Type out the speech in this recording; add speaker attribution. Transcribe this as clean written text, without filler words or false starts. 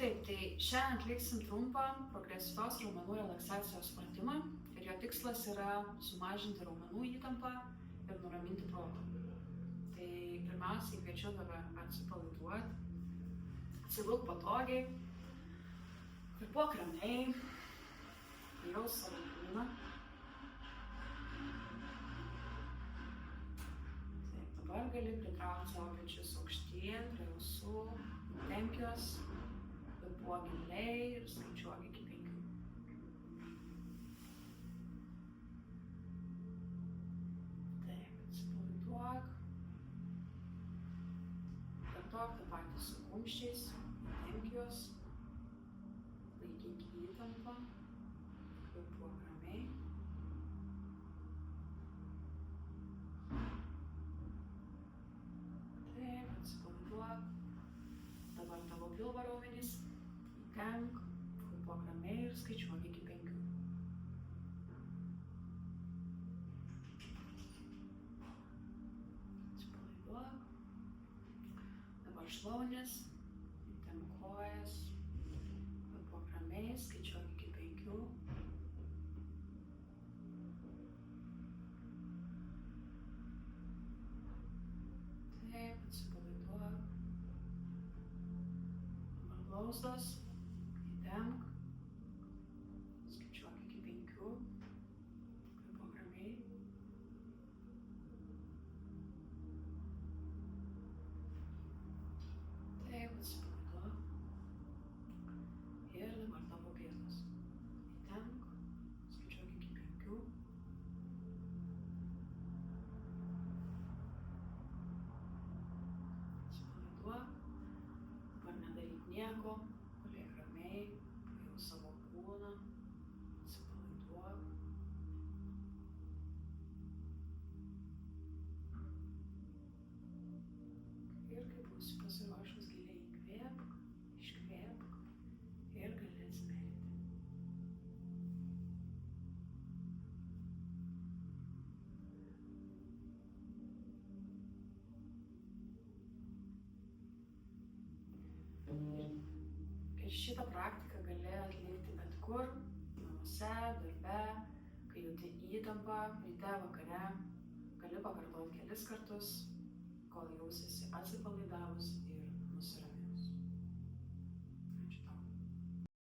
Speaker 1: Taip, tai šiandien atliksim trumpą progresyvios raumenų relaksacijos pratimą ir jo tikslas yra sumažinti raumenų įtampą ir nuraminti protą. Tai pirmiausiai kviečiu tave atsipalaiduoti, atsigulk patogiai, kvėpuok ramiai, jaus savo kūną. Taip, dabar gali pritraukti savo pečius aukštyn, prie ausų, tempk juos. Kvėpuok giliai ir skaičiuok iki 5. Taip, atsipalaiduok. Kartuok tą patį su kumščiais, tempk juos. Laikyk įtampą. Kvėpuok ramiai. Taip, atsipalaiduok. Dabar tavo pilvo raumenys. Įtempk, kvėpuok ramiai ir skaičiuok iki 5. Atsipalaiduok. Dabar šlaunys, įtempk kojas, kvėpuok ramiai, skaičiuok iki 5. Taip, atsipalaiduok. Dabar blauzdos. Įtempk, skaičiuok iki 5, kvėpuok ramiai. Taip, atsipalaiduok. Ir dabar tavo pėdos. Įtempk, skaičiuok iki 5. Atsipalaiduok. Dabar nedaryk nieko. Gulėk ramiai, pajauk savo kūną, atsipalaiduok. Ir kai būsi pasiruošus giliai įkvėpk, iškvėpk ir gali atsimerkti. Ir šitą praktiką gali atlikti bet kur, namuose, darbe, kai jauti įtampą, ryte, vakare. Gali pakartoti kelis kartus, kol jausiesi atsipalaidavus ir nusiraminus.